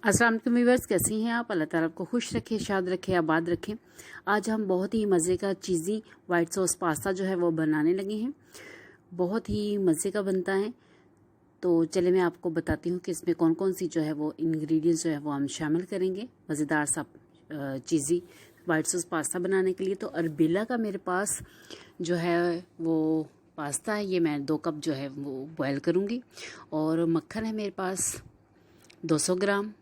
अस्सलाम वालेकुम व्यूअर्स, कैसी हैं आप? अल्लाह ताला आपको खुश रखे, शाद रखे, आबाद रखे। आज हम बहुत ही मज़े का चीज़ी वाइट सॉस पास्ता जो है वो बनाने लगे हैं। बहुत ही मज़े का बनता है। तो चलिए मैं आपको बताती हूँ कि इसमें कौन कौन सी जो है वो इंग्रेडिएंट्स जो है वो हम शामिल करेंगे मज़ेदार सा चीज़ी वाइट सॉस पास्ता बनाने के लिए। तो अरबेला का मेरे पास जो है वो पास्ता है, ये मैं 2 कप जो है वो बॉयल करूँगी। और मक्खन है मेरे पास 200 ग्राम।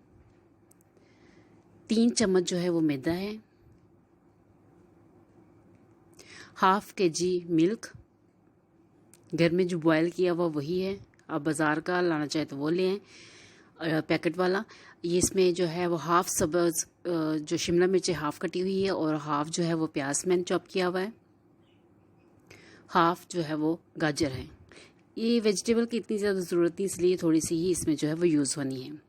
3 चम्मच जो है वो मैदा है। हाफ के जी मिल्क, घर में जो बॉयल किया हुआ वही है। आप बाज़ार का लाना चाहे तो वो ले आएँ, पैकेट वाला। ये इसमें जो है वो हाफ सब्ज़ जो शिमला मिर्च हाफ कटी हुई है, और हाफ जो है वो प्याज मैंने चॉप किया हुआ है। हाफ जो है वो गाजर है। ये वेजिटेबल की इतनी ज़्यादा ज़रूरत नहीं, इसलिए थोड़ी सी ही इसमें जो है वो यूज़ होनी है।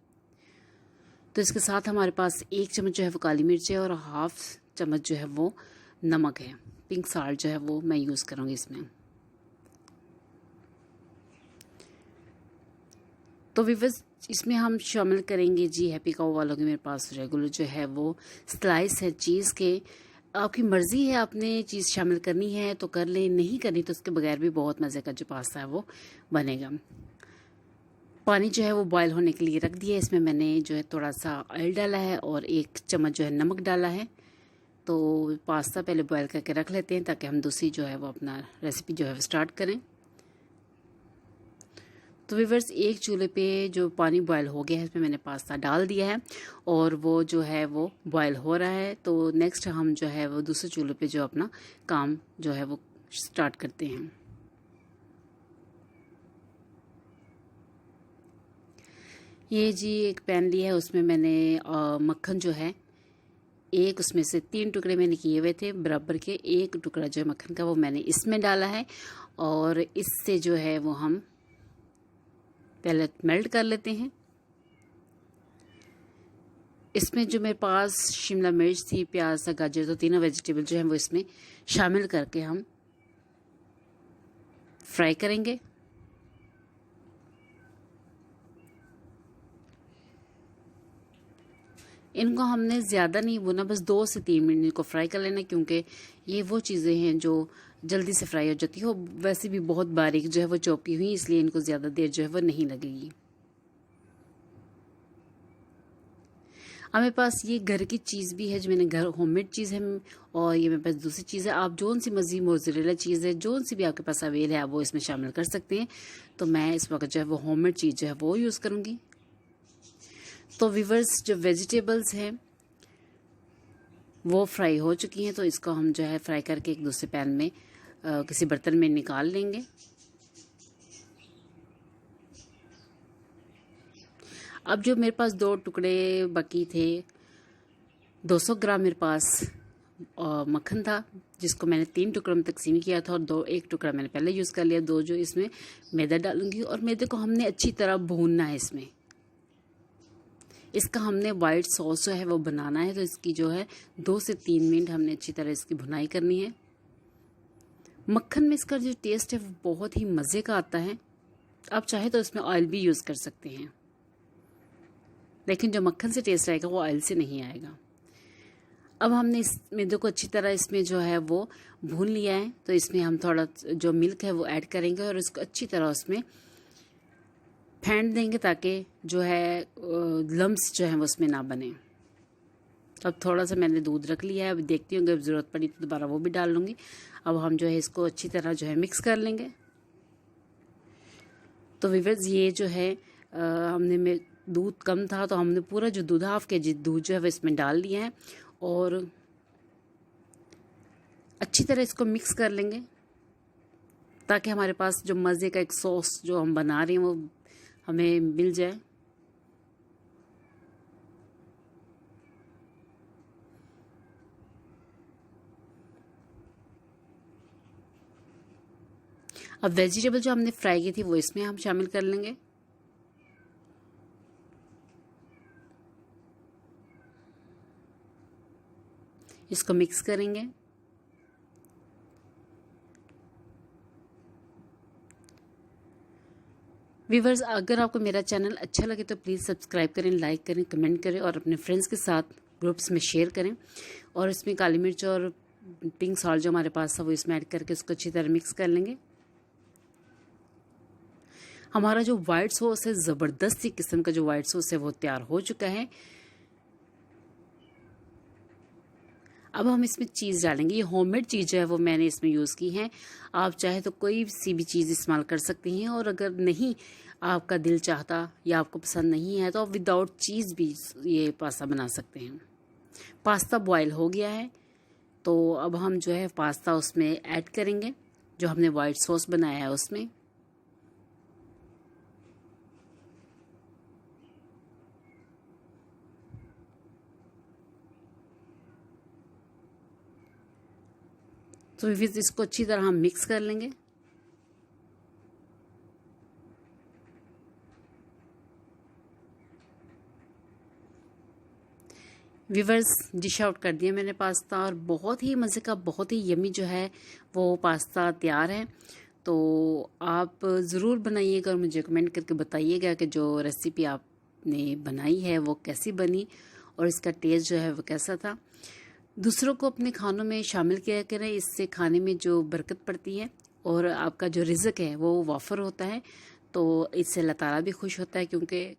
तो इसके साथ हमारे पास 1 चम्मच जो है वो काली मिर्च है, और हाफ चम्मच जो है वो नमक है। पिंक साल्ट जो है वो मैं यूज़ करूँगी इसमें। तो व्यूअर्स, इसमें हम शामिल करेंगे जी हैप्पी काउ वालों के मेरे पास रेगुलर जो है वो स्लाइस है चीज़ के। आपकी मर्ज़ी है, आपने चीज़ शामिल करनी है तो कर लें, नहीं करनी तो उसके बगैर भी बहुत मज़े का जो पास्ता है वो बनेगा। पानी जो है वो बॉयल होने के लिए रख दिया है। इसमें मैंने जो है थोड़ा सा ऑयल डाला है और 1 चम्मच जो है नमक डाला है। तो पास्ता पहले बॉयल करके रख लेते हैं ताकि हम दूसरी जो है वो अपना रेसिपी जो है वो स्टार्ट करें। तो व्यूअर्स, एक चूल्हे पे जो पानी बॉयल हो गया है इसमें मैंने पास्ता डाल दिया है और वो जो है वो बॉयल हो रहा है। तो नेक्स्ट हम जो है वो दूसरे चूल्हे पे जो अपना काम जो है वो स्टार्ट करते हैं। ये जी एक पैन लिया है, उसमें मैंने मक्खन जो है एक उसमें से 3 टुकड़े मैंने किए हुए थे बराबर के। 1 टुकड़ा जो है मक्खन का वो मैंने इसमें डाला है, और इससे जो है वो हम पहले मेल्ट कर लेते हैं। इसमें जो मेरे पास शिमला मिर्च थी, प्याज था, गाजर, तो तीनों वेजिटेबल जो है वो इसमें शामिल करके हम फ्राई करेंगे। इनको हमने ज़्यादा नहीं भुना, बस 2 से 3 मिनट इनको फ्राई कर लेना, क्योंकि ये वो चीज़ें हैं जो जल्दी से फ्राई हो जाती हो। वैसे भी बहुत बारीक जो है वो चॉपी हुई, इसलिए इनको ज़्यादा देर जो है वो नहीं लगेगी। अब मेरे पास ये घर की चीज़ भी है जो मैंने घर होममेड चीज़ है, और ये मेरे पास दूसरी चीज़ है। आप जोन सी मर्जी मोज़रेला चीज़ है, जोन सी भी आपके पास अवेल है, आप वो इसमें शामिल कर सकते हैं। तो मैं इस वक्त जो है वो होममेड चीज़ जो है वो यूज़ करूँगी। तो व्यूअर्स, जो वेजिटेबल्स हैं वो फ्राई हो चुकी हैं, तो इसको हम जो है फ्राई करके एक दूसरे पैन में किसी बर्तन में निकाल लेंगे। अब जो मेरे पास 2 टुकड़े बाकी थे, 200 ग्राम मेरे पास मक्खन था, जिसको मैंने 3 टुकड़ों में तकसीम किया था, और 1 टुकड़ा मैंने पहले यूज़ कर लिया। 2 जो इसमें मैदा डालूंगी, और मैदे को हमने अच्छी तरह भूनना है। इसका हमने वाइट सॉस जो है वो बनाना है, तो इसकी जो है 2 से 3 मिनट हमने अच्छी तरह इसकी भुनाई करनी है। मक्खन में इसका जो टेस्ट है वो बहुत ही मज़े का आता है। आप चाहे तो इसमें ऑयल भी यूज़ कर सकते हैं, लेकिन जो मक्खन से टेस्ट आएगा वो ऑयल से नहीं आएगा। अब हमने इस मैदे को अच्छी तरह इसमें जो है वो भून लिया है, तो इसमें हम थोड़ा जो मिल्क है वो ऐड करेंगे, और इसको अच्छी तरह उसमें फेंट देंगे ताकि जो है लम्स जो है वो उसमें ना बने। तो अब थोड़ा सा मैंने दूध रख लिया है, अब देखती हूँ अगर ज़रूरत पड़ी तो दोबारा वो भी डाल लूँगी। अब हम जो है इसको अच्छी तरह जो है मिक्स कर लेंगे। तो व्यूअर्स, ये जो है हमने में दूध कम था, तो हमने पूरा जो दूध हाफ के जी दूध जो है वो इसमें डाल दिया है, और अच्छी तरह इसको मिक्स कर लेंगे ताकि हमारे पास जो मज़े का एक सॉस जो हम बना रहे हैं वो हमें मिल जाए। अब वेजिटेबल जो हमने फ्राई की थी वो इसमें हम शामिल कर लेंगे। इसको मिक्स करेंगे। व्यूवर्स, अगर आपको मेरा चैनल अच्छा लगे तो प्लीज़ सब्सक्राइब करें, लाइक करें, कमेंट करें और अपने फ्रेंड्स के साथ ग्रुप्स में शेयर करें। और इसमें काली मिर्च और पिंक सॉल्ट जो हमारे पास था वो इसमें ऐड करके उसको अच्छी तरह मिक्स कर लेंगे। हमारा जो वाइट सॉस है, ज़बरदस्ती किस्म का जो वाइट सॉस है वो तैयार हो चुका है। अब हम इसमें चीज़ डालेंगे। ये होममेड चीज़ जो है वो मैंने इसमें यूज़ की है। आप चाहे तो कोई सी भी चीज़ इस्तेमाल कर सकती हैं, और अगर नहीं आपका दिल चाहता या आपको पसंद नहीं है तो आप विदाउट चीज़ भी ये पास्ता बना सकते हैं। पास्ता बॉयल हो गया है, तो अब हम जो है पास्ता उसमें ऐड करेंगे जो हमने वाइट सॉस बनाया है उसमें। तो फिर इसको अच्छी तरह हम मिक्स कर लेंगे। व्यूवर्स, डिश आउट कर दिया मैंने पास्ता, और बहुत ही मज़े का, बहुत ही यमी जो है वो पास्ता तैयार है। तो आप ज़रूर बनाइएगा और मुझे कमेंट करके बताइएगा कि जो रेसिपी आपने बनाई है वो कैसी बनी और इसका टेस्ट जो है वो कैसा था। दूसरों को अपने खानों में शामिल किया करें, इससे खाने में जो बरकत पड़ती है और आपका जो रिज़्क है वो वाफर होता है। तो इससे अल्लाह ताला भी खुश होता है, क्योंकि